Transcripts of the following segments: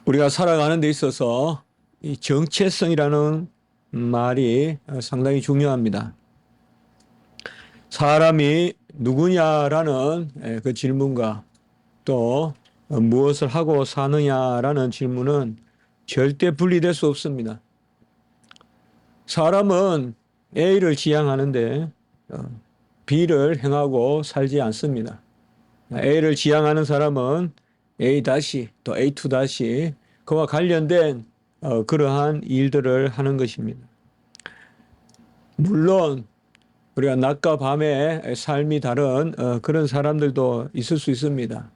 우리가 살아가는 데 있어서 이 정체성이라는 말이 상당히 중요합니다. 사람이 누구냐라는 그 질문과 또 무엇을 하고 사느냐라는 질문은 절대 분리될 수 없습니다. 사람은 A를 지향하는데 B를 행하고 살지 않습니다. A를 지향하는 사람은 A 다시 또 A2 다시 그와 관련된 그러한 일들을 하는 것입니다. 물론 우리가 낮과 밤의 삶이 다른 그런 사람들도 있을 수 있습니다.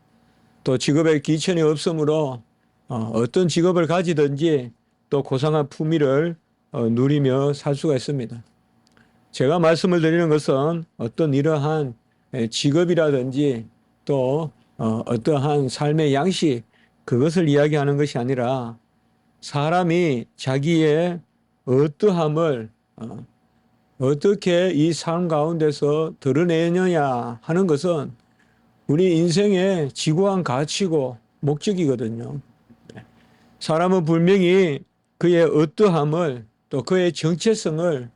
또 직업에 기천이 없으므로 어떤 직업을 가지든지 또 고상한 품위를 누리며 살 수가 있습니다. 제가 말씀을 드리는 것은 어떤 이러한 직업이라든지 또 어떠한 삶의 양식 그것을 이야기하는 것이 아니라 사람이 자기의 어떠함을 어떻게 이 삶 가운데서 드러내느냐 하는 것은 우리 인생의 지고한 가치고 목적이거든요. 사람은 분명히 그의 어떠함을 또 그의 정체성을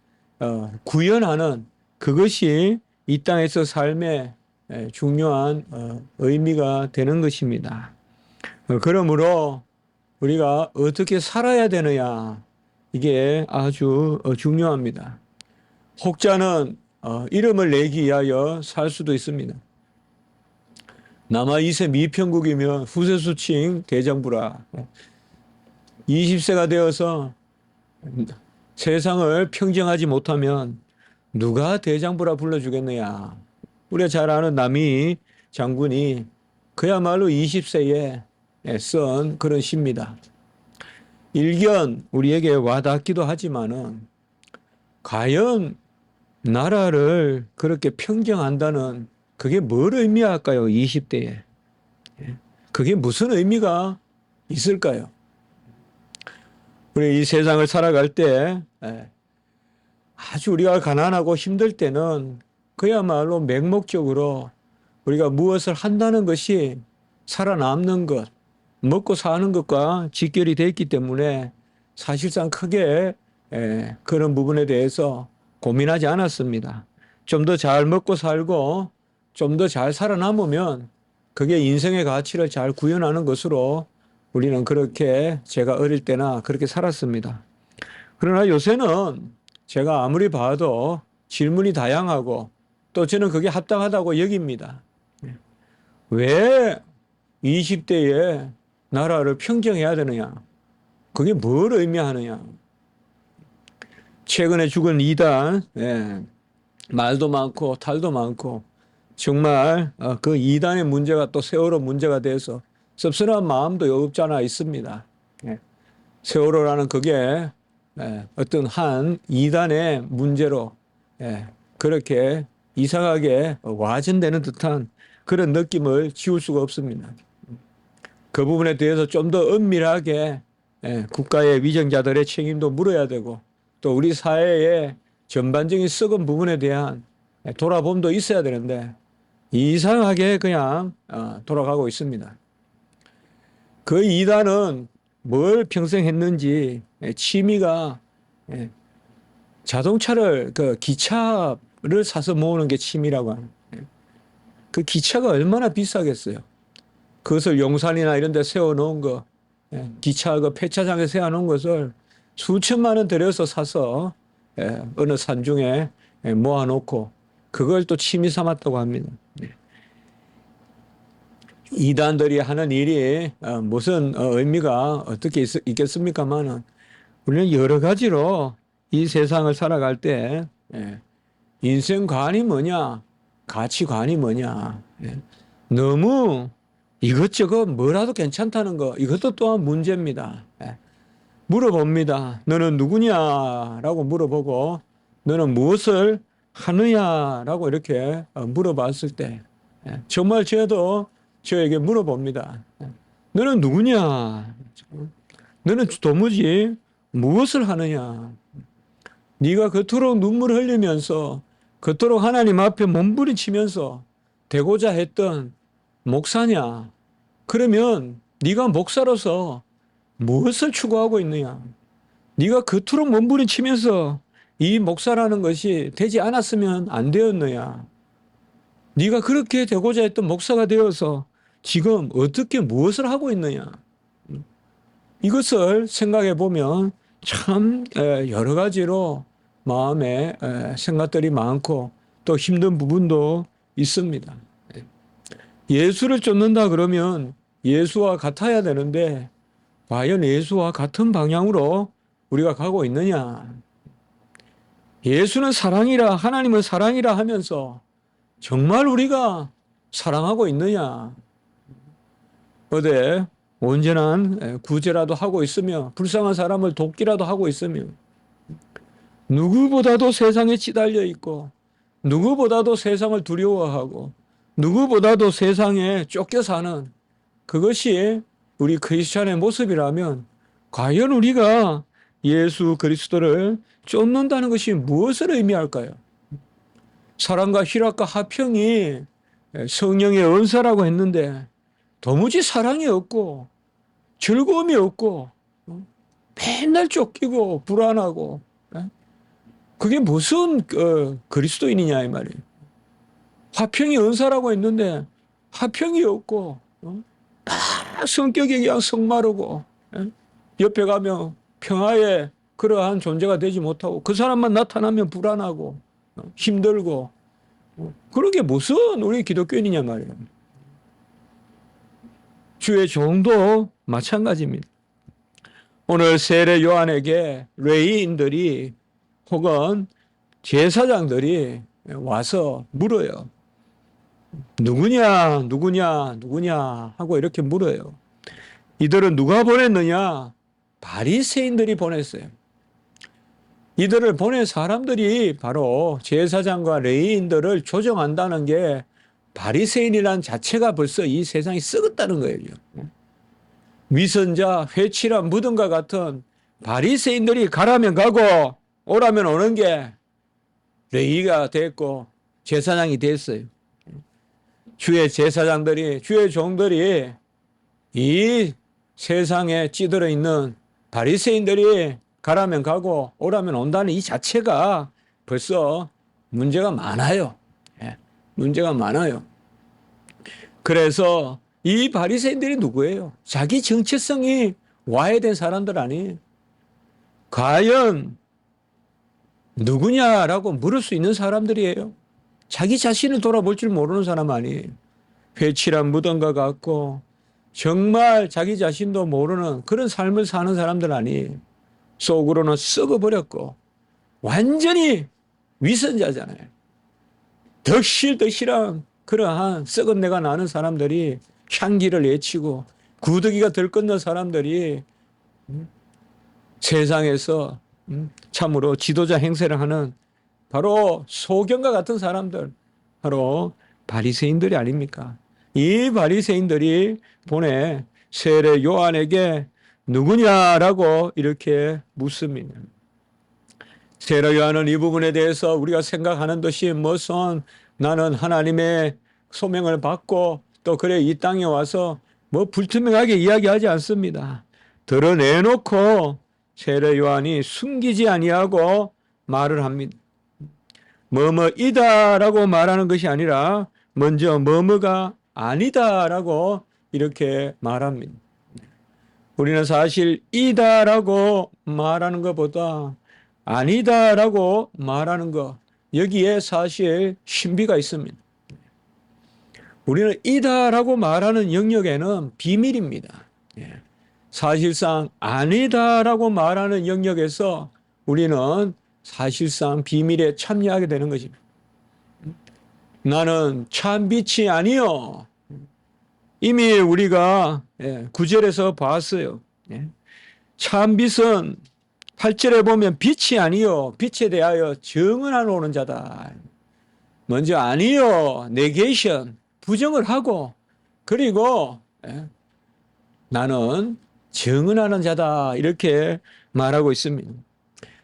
구현하는 그것이 이 땅에서 삶의 중요한 의미가 되는 것입니다. 그러므로 우리가 어떻게 살아야 되느냐 이게 아주 중요합니다. 혹자는 이름을 내기 위하여 살 수도 있습니다. 남아 2세 미평국이면 후세 수칭 대장부라. 20세가 되어서 세상을 평정하지 못하면 누가 대장부라 불러주겠느냐. 우리가 잘 아는 남이 장군이 그야말로 20세에 쓴 그런 시입니다. 일견 우리에게 와닿기도 하지만은 과연 나라를 그렇게 평정한다는 그게 뭘 의미할까요? 20대에. 그게 무슨 의미가 있을까요? 우리 이 세상을 살아갈 때 아주 우리가 가난하고 힘들 때는 그야말로 맹목적으로 우리가 무엇을 한다는 것이 살아남는 것, 먹고 사는 것과 직결이 되어 있기 때문에 사실상 크게 그런 부분에 대해서 고민하지 않았습니다. 좀 더 잘 먹고 살고 좀 더 잘 살아남으면 그게 인생의 가치를 잘 구현하는 것으로 우리는 그렇게 제가 어릴 때나 그렇게 살았습니다. 그러나 요새는 제가 아무리 봐도 질문이 다양하고 또 저는 그게 합당하다고 여깁니다. 왜 20대에 나라를 평정해야 되느냐? 그게 뭘 의미하느냐? 최근에 죽은 이단, 말도 많고 탈도 많고 정말 그 이단의 문제가 또 세월호 문제가 돼서 씁쓸한 마음도 없지 않아 있습니다. 세월호라는 그게 어떤 한 이단의 문제로 그렇게 이상하게 와전되는 듯한 그런 느낌을 지울 수가 없습니다. 그 부분에 대해서 좀 더 은밀하게 국가의 위정자들의 책임도 물어야 되고 또 우리 사회의 전반적인 썩은 부분에 대한 돌아봄도 있어야 되는데 이상하게 그냥 돌아가고 있습니다. 그 이단은 뭘 평생 했는지 취미가 자동차를 그 기차를 사서 모으는 게 취미라고 하는 그 기차가 얼마나 비싸겠어요. 그것을 용산이나 이런 데 세워놓은 거 기차 그 폐차장에 세워놓은 것을 수천만 원 들여서 사서 어느 산중에 모아놓고 그걸 또 취미 삼았다고 합니다. 이단들이 하는 일이 무슨 의미가 어떻게 있겠습니까만은 우리는 여러 가지로 이 세상을 살아갈 때 인생관이 뭐냐, 가치관이 뭐냐, 너무 이것저것 뭐라도 괜찮다는 거 이것도 또한 문제입니다. 물어봅니다. 너는 누구냐라고 물어보고 너는 무엇을 하느냐라고 이렇게 물어봤을 때 정말 저도 저에게 물어봅니다. 너는 누구냐? 너는 도무지 무엇을 하느냐? 네가 그토록 눈물을 흘리면서 그토록 하나님 앞에 몸부림치면서 되고자 했던 목사냐? 그러면 네가 목사로서 무엇을 추구하고 있느냐? 네가 그토록 몸부림치면서 이 목사라는 것이 되지 않았으면 안 되었느냐? 네가 그렇게 되고자 했던 목사가 되어서 지금 어떻게 무엇을 하고 있느냐? 이것을 생각해 보면 참 여러 가지로 마음에 생각들이 많고 또 힘든 부분도 있습니다. 예수를 쫓는다 그러면 예수와 같아야 되는데 과연 예수와 같은 방향으로 우리가 가고 있느냐? 예수는 사랑이라, 하나님은 사랑이라 하면서 정말 우리가 사랑하고 있느냐? 어디 온전한 구제라도 하고 있으며 불쌍한 사람을 돕기라도 하고 있으며 누구보다도 세상에 치달려 있고 누구보다도 세상을 두려워하고 누구보다도 세상에 쫓겨 사는 그것이 우리 크리스찬의 모습이라면 과연 우리가 예수 그리스도를 쫓는다는 것이 무엇을 의미할까요? 사랑과 희락과 화평이 성령의 은사라고 했는데 도무지 사랑이 없고 즐거움이 없고 맨날 쫓기고 불안하고 그게 무슨 그리스도인이냐 이 말이에요. 화평이 은사라고 했는데 화평이 없고 막 성격이 그냥 성마르고 옆에 가면 평화의 그러한 존재가 되지 못하고 그 사람만 나타나면 불안하고 힘들고 그러게 무슨 우리 기독교인이냐 말이에요. 주의 종도 마찬가지입니다. 오늘 세례 요한에게 레위인들이 혹은 제사장들이 와서 물어요. 누구냐, 누구냐, 누구냐 하고 이렇게 물어요. 이들은 누가 보냈느냐? 바리새인들이 보냈어요. 이들을 보낸 사람들이 바로 제사장과 레위인들을 조정한다는 게 바리새인이라는 자체가 벌써 이 세상이 썩었다는 거예요. 위선자, 회칠한 무덤과 같은 바리새인들이 가라면 가고 오라면 오는 게 레위가 됐고 제사장이 됐어요. 주의 제사장들이, 주의 종들이 이 세상에 찌들어 있는 바리새인들이 가라면 가고 오라면 온다는 이 자체가 벌써 문제가 많아요. 문제가 많아요. 그래서 이 바리새인들이 누구예요? 자기 정체성이 와해된 사람들 아니에요. 과연 누구냐라고 물을 수 있는 사람들이에요. 자기 자신을 돌아볼 줄 모르는 사람 아니에요. 회칠한 무덤과 같고 정말 자기 자신도 모르는 그런 삶을 사는 사람들 아니에요. 속으로는 썩어버렸고 완전히 위선자잖아요. 덕실덕실한 그러한 썩은 내가 나는 사람들이 향기를 내치고 구더기가 들끓는 사람들이 세상에서 참으로 지도자 행세를 하는 바로 소경과 같은 사람들, 바로 바리새인들이 아닙니까? 이 바리새인들이 보내 세례 요한에게 누구냐라고 이렇게 묻습니다. 세례 요한은 이 부분에 대해서 우리가 생각하는 듯이 무슨 나는 하나님의 소명을 받고 또 그래 이 땅에 와서 뭐 불투명하게 이야기하지 않습니다. 드러내놓고 세례 요한이 숨기지 아니하고 말을 합니다. 뭐뭐이다라고 말하는 것이 아니라 먼저 뭐뭐가 아니다라고 이렇게 말합니다. 우리는 사실 이다라고 말하는 것보다 아니다라고 말하는 것, 여기에 사실 신비가 있습니다. 우리는 이다라고 말하는 영역에는 비밀입니다. 사실상 아니다라고 말하는 영역에서 우리는 사실상 비밀에 참여하게 되는 것입니다. 나는 참 빛이 아니요. 이미 우리가 9절에서 봤어요. 참 빛은 8절에 보면 빛이 아니요. 빛에 대하여 증언하러 오는 자다. 먼저 아니요. 네게이션. 부정을 하고 그리고 나는 증언하는 자다. 이렇게 말하고 있습니다.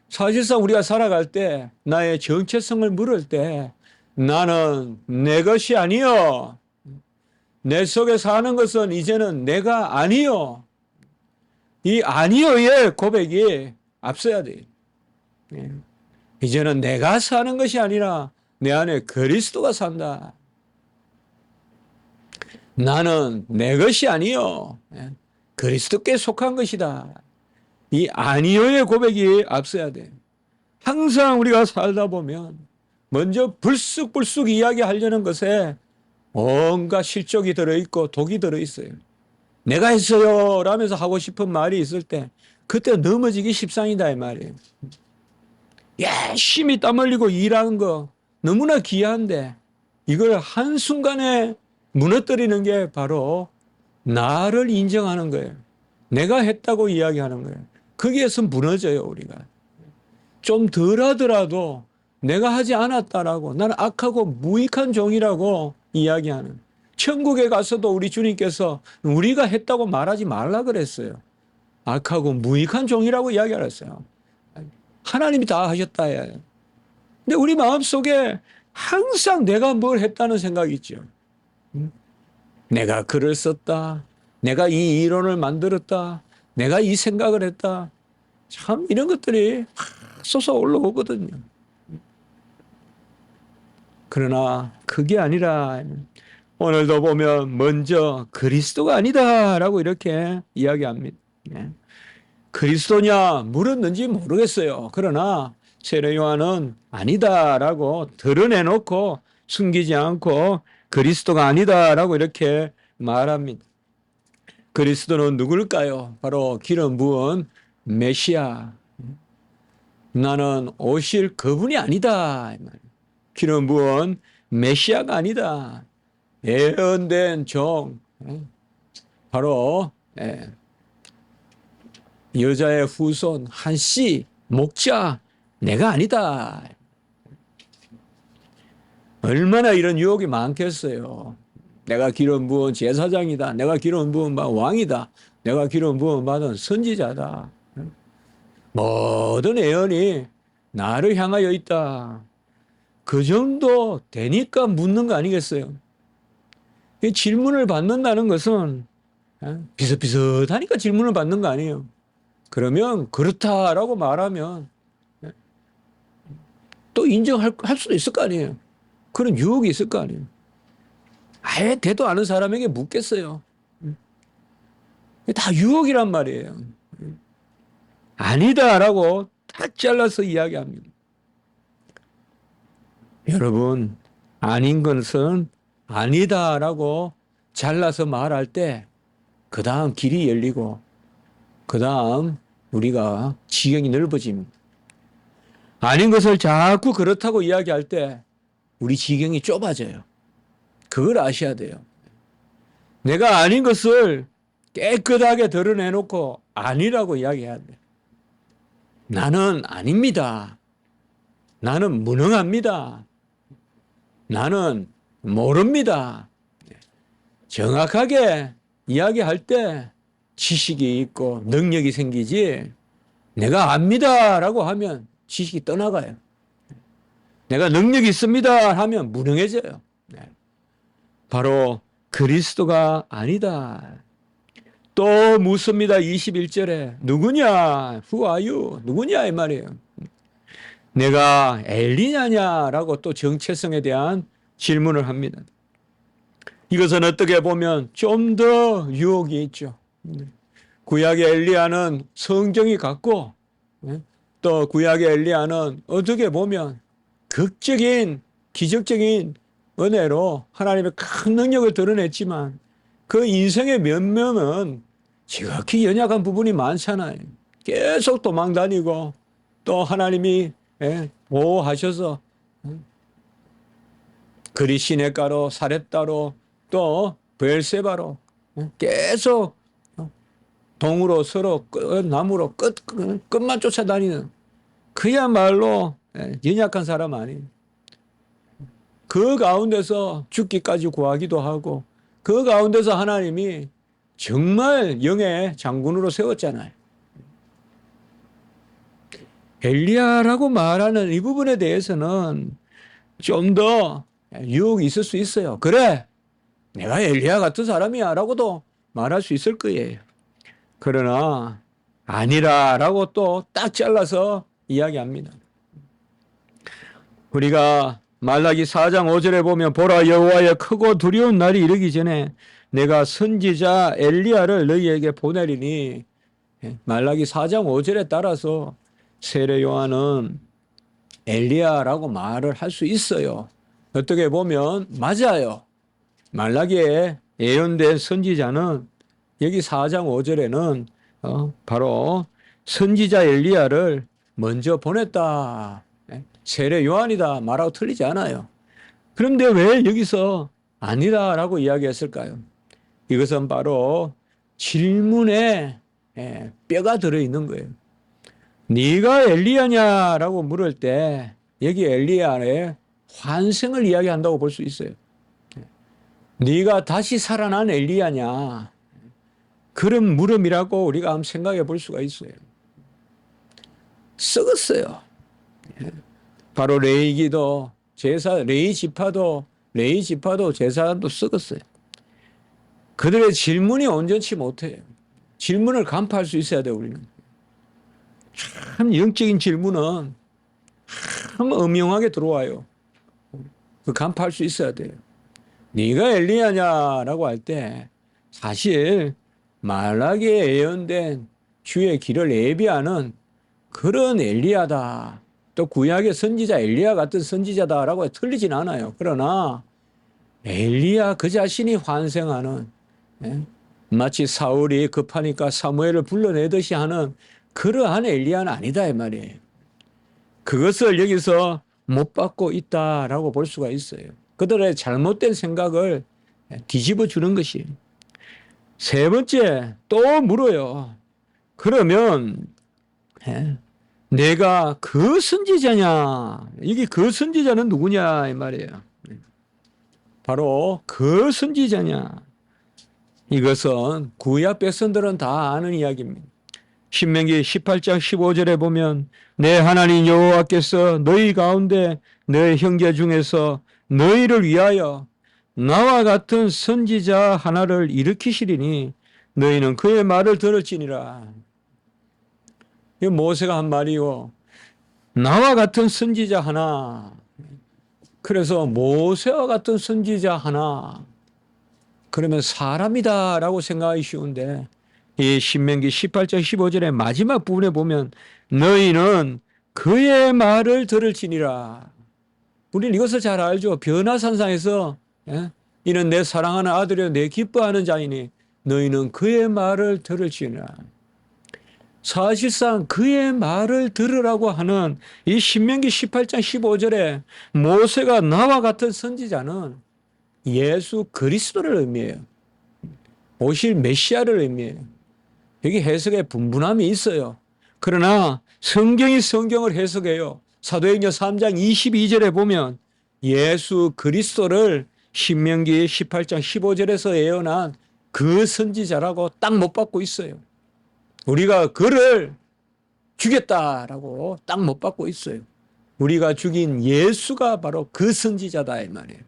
사실상 우리가 살아갈 때 나의 정체성을 물을 때 나는 내 것이 아니요. 내 속에 사는 것은 이제는 내가 아니요. 이 아니요의 고백이 앞서야 돼요. 예. 이제는 내가 사는 것이 아니라 내 안에 그리스도가 산다. 나는 내 것이 아니요. 예. 그리스도께 속한 것이다. 이 아니요의 고백이 앞서야 돼. 항상 우리가 살다 보면 먼저 불쑥불쑥 이야기하려는 것에 온갖 실족이 들어있고 독이 들어있어요. 내가 했어요 라면서 하고 싶은 말이 있을 때 그때 넘어지기 십상이다 이 말이에요. 열심히 땀 흘리고 일하는 거 너무나 귀한데 이걸 한순간에 무너뜨리는 게 바로 나를 인정하는 거예요. 내가 했다고 이야기하는 거예요. 거기에서 무너져요 우리가. 좀 덜 하더라도 내가 하지 않았다라고 나는 악하고 무익한 종이라고 이야기하는. 천국에 가서도 우리 주님께서 우리가 했다고 말하지 말라 그랬어요. 악하고 무익한 종이라고 이야기하셨어요. 하나님이 다 하셨다. 근데 우리 마음속에 항상 내가 뭘 했다는 생각이 있죠. 내가 글을 썼다. 내가 이 이론을 만들었다. 내가 이 생각을 했다. 참 이런 것들이 쏟아 올라오거든요. 그러나 그게 아니라 오늘도 보면 먼저 그리스도가 아니다라고 이렇게 이야기합니다. 그리스도냐 물었는지 모르겠어요. 그러나 세례 요한은 아니다라고 드러내놓고 숨기지 않고 그리스도가 아니다라고 이렇게 말합니다. 그리스도는 누굴까요? 바로 기름 부은 메시아. 나는 오실 그분이 아니다. 기름 부은 메시아가 아니다. 예언된 종, 바로 여자의 후손 한씨 목자 내가 아니다. 얼마나 이런 유혹이 많겠어요. 내가 기름 부은 제사장이다. 내가 기름 부은 왕이다. 내가 기름 부은 받은 선지자다. 모든 예언이 나를 향하여 있다. 그 정도 되니까 묻는 거 아니겠어요? 이 질문을 받는다는 것은 비슷비슷하니까 질문을 받는 거 아니에요. 그러면 그렇다라고 말하면 또 인정할 수도 있을 거 아니에요. 그런 유혹이 있을 거 아니에요. 아예 대도 않은 사람에게 묻겠어요. 다 유혹이란 말이에요. 아니다라고 딱 잘라서 이야기합니다. 여러분, 아닌 것은 아니다라고 잘라서 말할 때 그 다음 길이 열리고 그 다음 우리가 지경이 넓어집니다. 아닌 것을 자꾸 그렇다고 이야기할 때 우리 지경이 좁아져요. 그걸 아셔야 돼요. 내가 아닌 것을 깨끗하게 드러내놓고 아니라고 이야기해야 돼. 나는 아닙니다. 나는 무능합니다. 나는 모릅니다. 정확하게 이야기할 때 지식이 있고 능력이 생기지 내가 압니다라고 하면 지식이 떠나가요. 내가 능력이 있습니다 하면 무능해져요. 바로 그리스도가 아니다. 또 묻습니다. 21절에 누구냐? Who are you? 누구냐? 이 말이에요. 내가 엘리야냐라고 또 정체성에 대한 질문을 합니다. 이것은 어떻게 보면 좀 더 유혹이 있죠. 구약의 엘리야는 성정이 같고 또 구약의 엘리야는 어떻게 보면 극적인 기적적인 은혜로 하나님의 큰 능력을 드러냈지만 그 인생의 면면은 지극히 연약한 부분이 많잖아요. 계속 도망다니고 또 하나님이 보호하셔서 그리 시냇가로 사렙다로 또 브엘세바로 계속 동으로 서로 나무로 끝만 쫓아다니는 그야말로 연약한 사람 아니에요. 그 가운데서 죽기까지 구하기도 하고 그 가운데서 하나님이 정말 영의 장군으로 세웠잖아요. 엘리야라고 말하는 이 부분에 대해서는 좀 더 유혹이 있을 수 있어요. 그래, 내가 엘리야 같은 사람이야 라고도 말할 수 있을 거예요. 그러나 아니라라고 또 딱 잘라서 이야기합니다. 우리가 말라기 4장 5절에 보면 보라 여호와의 크고 두려운 날이 이르기 전에 내가 선지자 엘리야를 너희에게 보내리니 말라기 4장 5절에 따라서 세례 요한은 엘리야라고 말을 할 수 있어요. 어떻게 보면 맞아요. 말라기에 예언된 선지자는 여기 4장 5절에는 바로 선지자 엘리야를 먼저 보냈다. 세례 요한이다 말하고 틀리지 않아요. 그런데 왜 여기서 아니다라고 이야기했을까요? 이것은 바로 질문에 뼈가 들어있는 거예요. 네가 엘리야냐라고 물을 때 여기 엘리야의 환생을 이야기한다고 볼 수 있어요. 네가 다시 살아난 엘리야냐, 그런 물음이라고 우리가 한번 생각해 볼 수가 있어요. 썩었어요. 바로 레위기도 레위 지파도 제사도 썩었어요. 그들의 질문이 온전치 못해요. 질문을 간파할 수 있어야 돼요. 우리는 참 영적인 질문은 참 음흉하게 들어와요. 그 간파할 수 있어야 돼요. 네가 엘리야냐라고 할 때 사실 말라기에 예언된 주의 길을 예비하는 그런 엘리야다. 또 구약의 선지자 엘리야 같은 선지자다라고 틀리진 않아요. 그러나 엘리야 그 자신이 환생하는, 마치 사울이 급하니까 사무엘을 불러내듯이 하는 그러한 엘리야는 아니다 이 말이에요. 그것을 여기서 못 받고 있다라고 볼 수가 있어요. 그들의 잘못된 생각을 뒤집어 주는 것이. 세 번째 또 물어요. 그러면 내가 그 선지자냐? 이게 그 선지자는 누구냐 이 말이에요. 바로 그 선지자냐? 이것은 구약 백성들은 다 아는 이야기입니다. 신명기 18장 15절에 보면 내 하나님 여호와께서 너희 가운데 너희 형제 중에서 너희를 위하여 나와 같은 선지자 하나를 일으키시리니 너희는 그의 말을 들을지니라. 이 모세가 한 말이요. 나와 같은 선지자 하나. 그래서 모세와 같은 선지자 하나. 그러면 사람이다라고 생각하기 쉬운데 이 신명기 18장 15절의 마지막 부분에 보면 너희는 그의 말을 들을지니라. 우리는 이것을 잘 알죠. 변화산상에서 이는 내 사랑하는 아들이요 내 기뻐하는 자이니 너희는 그의 말을 들을지니라. 사실상 그의 말을 들으라고 하는 이 신명기 18장 15절에 모세가 나와 같은 선지자는 예수 그리스도를 의미해요. 오실 메시아를 의미해요. 여기 해석에 분분함이 있어요. 그러나 성경이 성경을 해석해요. 사도행전 3장 22절에 보면 예수 그리스도를 신명기 18장 15절에서 예언한 그 선지자라고 딱 못 받고 있어요. 우리가 그를 죽였다라고 딱 못 받고 있어요. 우리가 죽인 예수가 바로 그 선지자다 이 말이에요.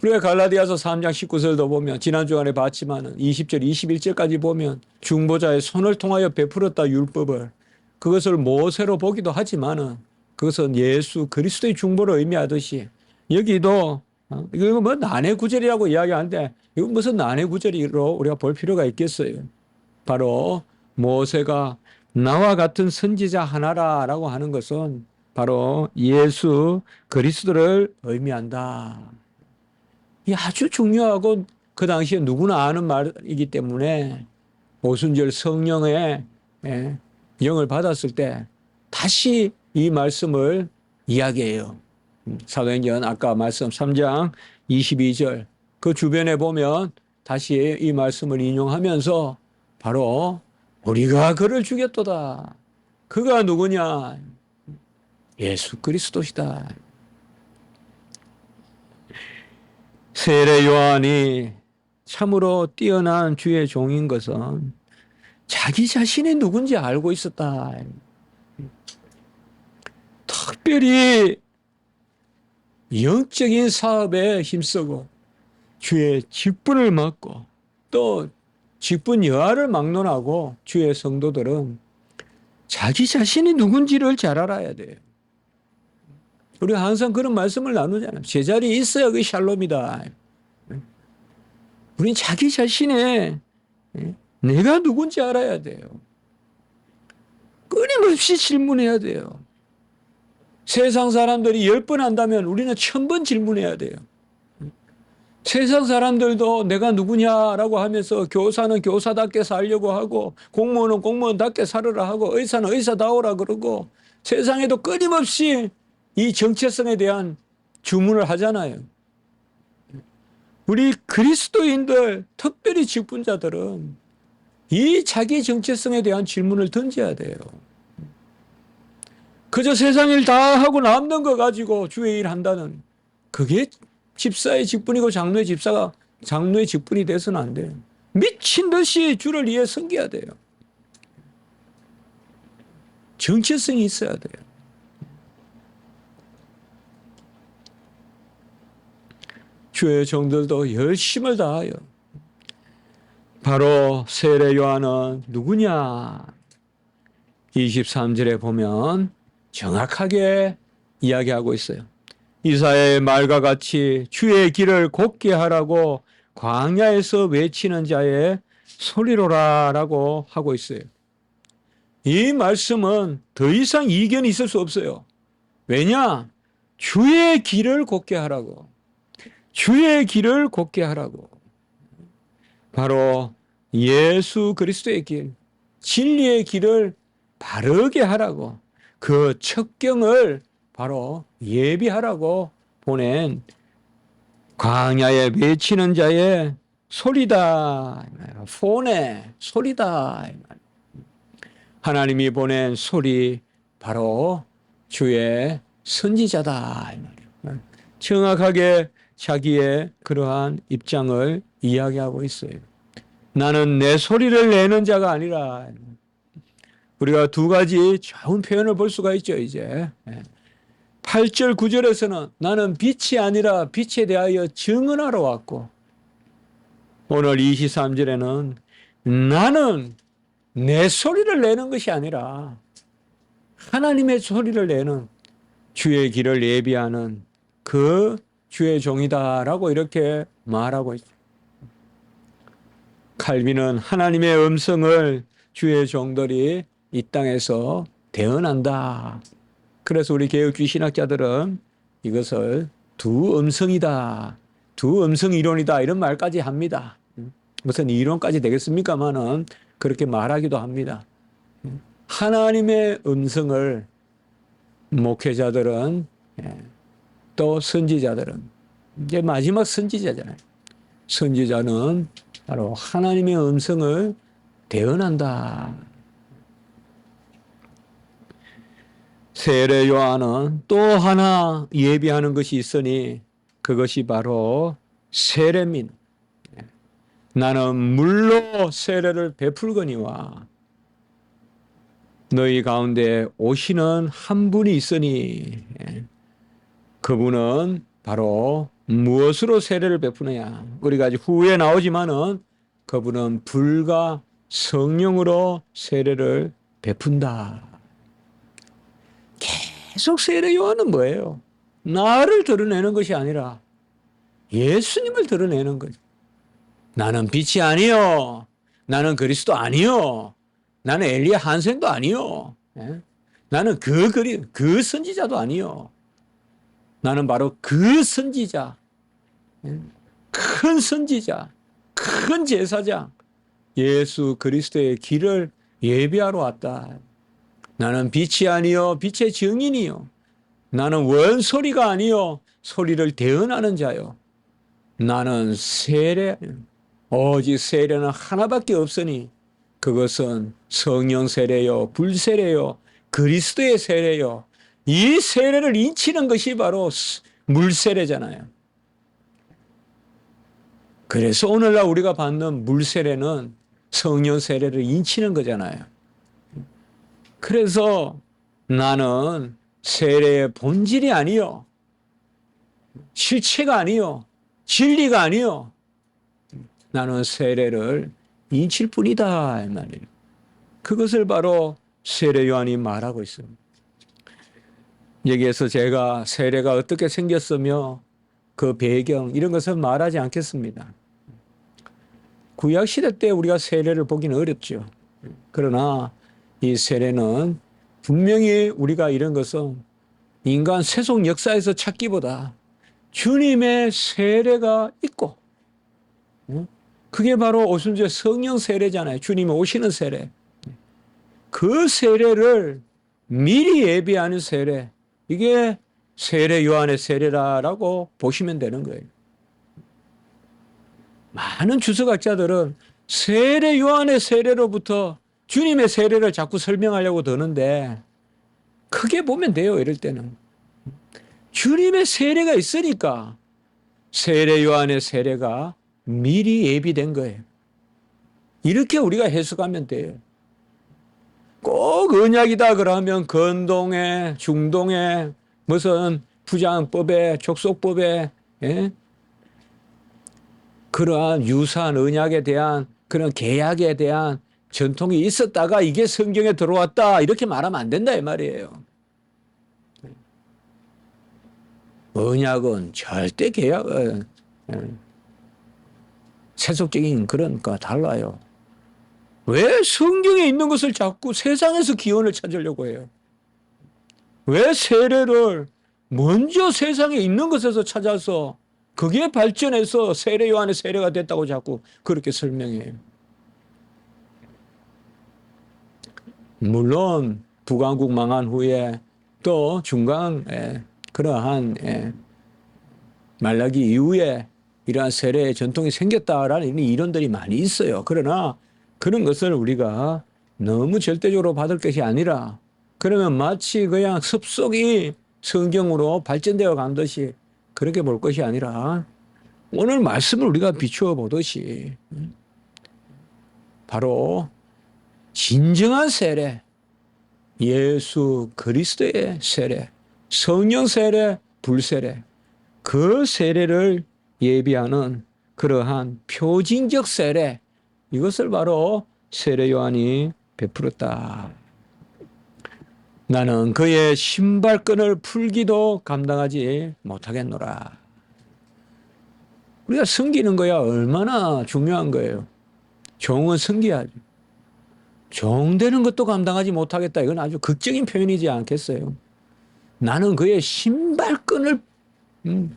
우리가 갈라디아서 3장 19절도 보면 지난 주간에 봤지만 20절 21절까지 보면 중보자의 손을 통하여 베풀었다 율법을, 그것을 모세로 보기도 하지만 그것은 예수 그리스도의 중보를 의미하듯이 여기도 이거 뭐 난해 구절이라고 이야기하는데 이건 무슨 난해 구절이로 우리가 볼 필요가 있겠어요. 바로 모세가 나와 같은 선지자 하나라라고 하는 것은 바로 예수 그리스도를 의미한다. 이 아주 중요하고 그 당시에 누구나 아는 말이기 때문에 오순절 성령의 영을 받았을 때 다시 이 말씀을 이야기해요. 사도행전 아까 말씀 3장 22절 그 주변에 보면 다시 이 말씀을 인용하면서 바로 우리가 그를 죽였도다. 그가 누구냐? 예수 그리스도시다. 세례 요한이 참으로 뛰어난 주의 종인 것은 자기 자신이 누군지 알고 있었다. 특별히 영적인 사업에 힘쓰고 주의 직분을 맡고 또 직분 여하를 막론하고 주의 성도들은 자기 자신이 누군지를 잘 알아야 돼요. 우리가 항상 그런 말씀을 나누잖아요. 제자리에 있어야 그게 샬롬이다. 우리는 자기 자신의 내가 누군지 알아야 돼요. 끊임없이 질문해야 돼요. 세상 사람들이 10번 한다면 우리는 1000번 질문해야 돼요. 세상 사람들도 내가 누구냐라고 하면서 교사는 교사답게 살려고 하고 공무원은 공무원답게 살으라 하고 의사는 의사다우라 그러고 세상에도 끊임없이 이 정체성에 대한 주문을 하잖아요. 우리 그리스도인들, 특별히 직분자들은 이 자기 정체성에 대한 질문을 던져야 돼요. 그저 세상 일 다 하고 남는 거 가지고 주의 일 한다는 그게 집사의 직분이고 장로의 직분이 돼서는 안 돼요. 미친 듯이 주를 위해 섬겨야 돼요. 정체성이 있어야 돼요. 주의 종들도 열심을 다하여 바로 세례 요한은 누구냐? 23절에 보면 정확하게 이야기하고 있어요. 이사야의 말과 같이 주의 길을 곱게 하라고 광야에서 외치는 자의 소리로라라고 하고 있어요. 이 말씀은 더 이상 이견이 있을 수 없어요. 왜냐? 주의 길을 곱게 하라고. 주의 길을 곱게 하라고. 바로 예수 그리스도의 길, 진리의 길을 바르게 하라고. 그 첩경을 바로 예비하라고 보낸 광야에 외치는 자의 소리다. 폰의 소리다. 하나님이 보낸 소리 바로 주의 선지자다. 정확하게 자기의 그러한 입장을 이야기하고 있어요. 나는 내 소리를 내는 자가 아니라. 우리가 두 가지 좋은 표현을 볼 수가 있죠. 이제 8절 9절에서는 나는 빛이 아니라 빛에 대하여 증언하러 왔고, 오늘 23절에는 나는 내 소리를 내는 것이 아니라 하나님의 소리를 내는 주의 길을 예비하는 그 주의 종이다라고 이렇게 말하고 있죠. 칼빈은 하나님의 음성을 주의 종들이 이 땅에서 대언한다. 그래서 우리 개혁주의 신학자들은 이것을 두 음성이다, 두 음성 이론이다 이런 말까지 합니다. 무슨 이론까지 되겠습니까마는 그렇게 말하기도 합니다. 하나님의 음성을 목회자들은, 또 선지자들은, 이제 마지막 선지자잖아요. 선지자는 바로 하나님의 음성을 대언한다. 세례 요한은 또 하나 예비하는 것이 있으니 그것이 바로 세례민. 나는 물로 세례를 베풀거니와 너희 가운데 오시는 한 분이 있으니 그분은 바로 무엇으로 세례를 베푸느냐. 우리가 아직 후에 나오지만은 그분은 불과 성령으로 세례를 베푼다. 계속 세례 요한은 뭐예요? 나를 드러내는 것이 아니라 예수님을 드러내는 거죠. 나는 빛이 아니요. 나는 그리스도 아니요. 나는 엘리야 한센도 아니요. 나는 그 선지자도 아니요. 나는 바로 그 선지자, 큰 선지자, 큰 제사장, 예수 그리스도의 길을 예비하러 왔다. 나는 빛이 아니요 빛의 증인이요. 나는 원소리가 아니요 소리를 대언하는 자요. 나는 세례, 오직 세례는 하나밖에 없으니 그것은 성령 세례요, 불세례요, 그리스도의 세례요. 이 세례를 인치는 것이 바로 물세례잖아요. 그래서 오늘날 우리가 받는 물세례는 성령 세례를 인치는 거잖아요. 그래서 나는 세례의 본질이 아니요, 실체가 아니요, 진리가 아니요, 나는 세례를 인칠 뿐이다 이 말이에요. 그것을 바로 세례 요한이 말하고 있습니다. 여기에서 제가 세례가 어떻게 생겼으며 그 배경 이런 것은 말하지 않겠습니다. 구약 시대 때 우리가 세례를 보기는 어렵죠. 그러나 이 세례는 분명히 우리가 이런 것은 인간 세속 역사에서 찾기보다 주님의 세례가 있고, 그게 바로 오순절 성령 세례잖아요. 주님이 오시는 세례. 그 세례를 미리 예비하는 세례, 이게 세례 요한의 세례라고 보시면 되는 거예요. 많은 주석학자들은 세례 요한의 세례로부터 주님의 세례를 자꾸 설명하려고 드는데, 크게 보면 돼요. 이럴 때는 주님의 세례가 있으니까 세례 요한의 세례가 미리 예비된 거예요. 이렇게 우리가 해석하면 돼요. 꼭 언약이다 그러면 건동에, 중동에, 무슨 부장법에, 족속법에, 예? 그러한 유사한 언약에 대한 그런 계약에 대한 전통이 있었다가 이게 성경에 들어왔다 이렇게 말하면 안 된다 이 말이에요. 언약은 절대 계약은 세속적인 그런 거 달라요. 왜 성경에 있는 것을 자꾸 세상에서 기원을 찾으려고 해요? 왜 세례를 먼저 세상에 있는 것에서 찾아서 그게 발전해서 세례 요한의 세례가 됐다고 자꾸 그렇게 설명해요? 물론 북왕국 망한 후에 또 중간 그러한 말라기 이후에 이러한 세례의 전통이 생겼다라는 이론들이 많이 있어요. 그러나 그런 것을 우리가 너무 절대적으로 받을 것이 아니라, 그러면 마치 그냥 습속이 성경으로 발전되어 간 듯이 그렇게 볼 것이 아니라, 오늘 말씀을 우리가 비추어 보듯이 바로 진정한 세례, 예수 그리스도의 세례, 성령 세례, 불세례, 그 세례를 예비하는 그러한 표징적 세례, 이것을 바로 세례 요한이 베풀었다. 나는 그의 신발끈을 풀기도 감당하지 못하겠노라. 우리가 섬기는 거야 얼마나 중요한 거예요. 종은 섬겨야죠. 종되는 것도 감당하지 못하겠다. 이건 아주 극적인 표현이지 않겠어요? 나는 그의 신발끈을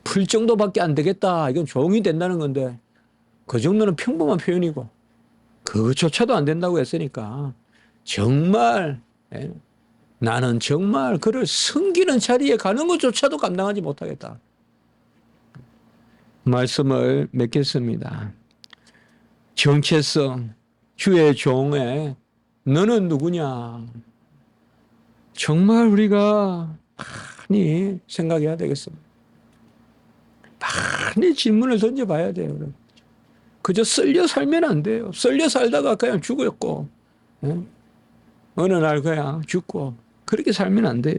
풀 정도밖에 안 되겠다. 이건 종이 된다는 건데, 그 정도는 평범한 표현이고 그조차도 안 된다고 했으니까 정말 나는 정말 그를 섬기는 자리에 가는 것조차도 감당하지 못하겠다. 말씀을 맺겠습니다. 정체성, 주의 종에 너는 누구냐? 정말 우리가 많이 생각해야 되겠습니다. 많이 질문을 던져봐야 돼요. 그저 썰려 살면 안 돼요. 썰려 살다가 그냥 죽었고, 어느 날 그냥 죽고, 그렇게 살면 안 돼요.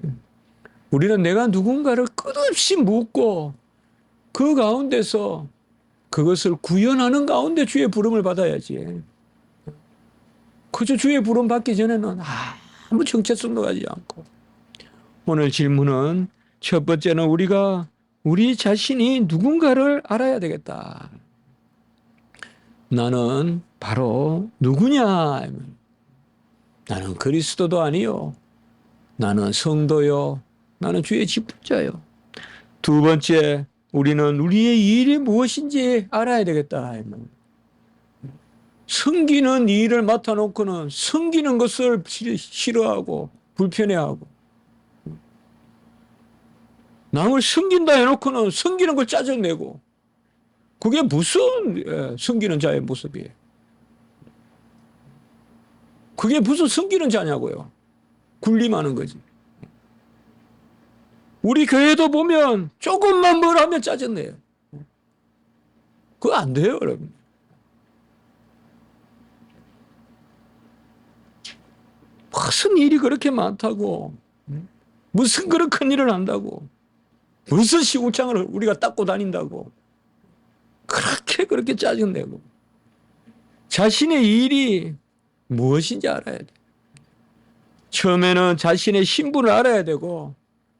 우리는 내가 누군가를 끝없이 묻고 그 가운데서 그것을 구현하는 가운데 주의 부름을 받아야지. 그저 주의 부름 받기 전에는 아무 정체성도 가지지 않고. 오늘 질문은 첫 번째는 우리가 우리 자신이 누군가를 알아야 되겠다. 나는 바로 누구냐? 나는 그리스도도 아니요. 나는 성도요. 나는 주의 직분자요. 두 번째, 우리는 우리의 일이 무엇인지 알아야 되겠다. 섬기는 일을 맡아놓고는 섬기는 것을 싫어하고 불편해하고, 남을 섬긴다 해놓고는 섬기는 걸 짜증내고, 그게 무슨 섬기는 자의 모습이에요? 그게 무슨 섬기는 자냐고요? 군림하는 거지. 우리 교회도 보면 조금만 뭘 하면 짜증내요. 그거 안 돼요, 여러분. 무슨 일이 그렇게 많다고, 무슨 그런 큰 일을 한다고, 무슨 시궁창을 우리가 닦고 다닌다고 그렇게 짜증내고, 자신의 일이 무엇인지 알아야 돼. 처음에는 자신의 신분을 알아야 되고,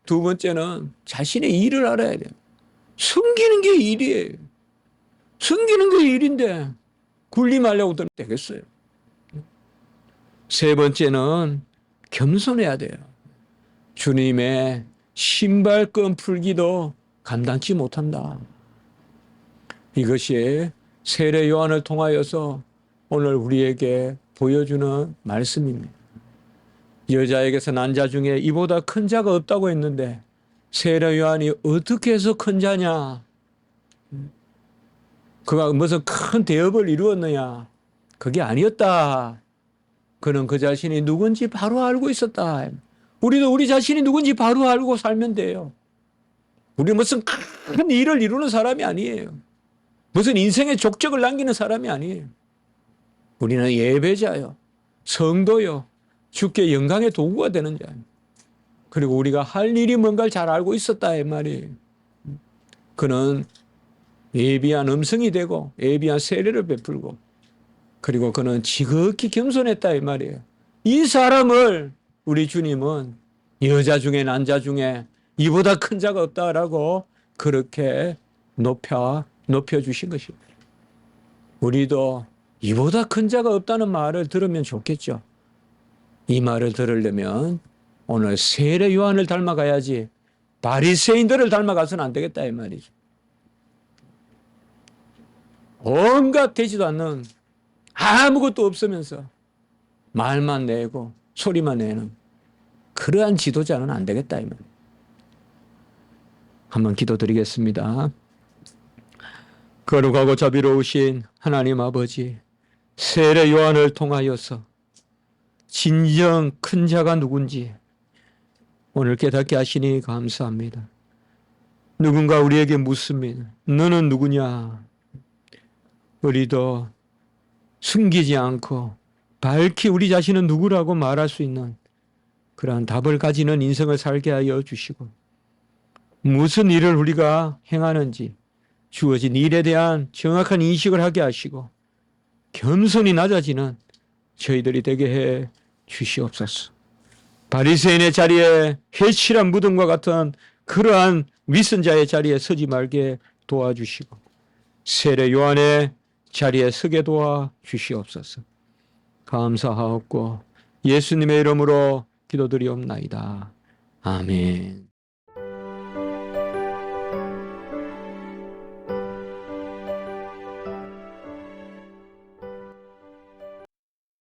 두 번째는 자신의 일을 알아야 돼요. 숨기는 게 일이에요. 숨기는 게 일인데 군림하려고 들면 되겠어요. 세 번째는 겸손해야 돼요. 주님의 신발끈 풀기도 감당치 못한다. 이것이 세례 요한을 통하여서 오늘 우리에게 보여주는 말씀입니다. 여자에게서 난 자 중에 이보다 큰 자가 없다고 했는데 세례 요한이 어떻게 해서 큰 자냐? 그가 무슨 큰 대업을 이루었느냐? 그게 아니었다. 그는 그 자신이 누군지 바로 알고 있었다. 우리도 우리 자신이 누군지 바로 알고 살면 돼요. 우리 무슨 큰 일을 이루는 사람이 아니에요. 무슨 인생의 족적을 남기는 사람이 아니에요. 우리는 예배자요, 성도요, 주께 영광의 도구가 되는 자예요. 그리고 우리가 할 일이 뭔가를 잘 알고 있었다 이 말이에요. 그는 예비한 음성이 되고 예비한 세례를 베풀고, 그리고 그는 지극히 겸손했다 이 말이에요. 이 사람을 우리 주님은 여자 중에 난자 중에 이보다 큰 자가 없다라고 그렇게 높여주신 것입니다. 우리도 이보다 큰 자가 없다는 말을 들으면 좋겠죠. 이 말을 들으려면 오늘 세례 요한을 닮아가야지 바리새인들을 닮아가서는 안 되겠다 이 말이죠. 온갖 되지도 않는, 아무것도 없으면서 말만 내고 소리만 내는 그러한 지도자는 안 되겠다 이 말이에요. 한번 기도드리겠습니다. 거룩하고 자비로우신 하나님 아버지, 세례 요한을 통하여서 진정 큰 자가 누군지 오늘 깨닫게 하시니 감사합니다. 누군가 우리에게 묻습니다. 너는 누구냐? 우리도 숨기지 않고 밝히 우리 자신은 누구라고 말할 수 있는 그러한 답을 가지는 인생을 살게 하여 주시고, 무슨 일을 우리가 행하는지 주어진 일에 대한 정확한 인식을 하게 하시고 겸손히 낮아지는 저희들이 되게 해 주시옵소서. 바리새인의 자리에 회칠한 무덤과 같은 그러한 위선자의 자리에 서지 말게 도와주시고 세례 요한의 자리에 서게 도와주시옵소서. 감사하옵고 예수님의 이름으로 기도드리옵나이다. 아멘.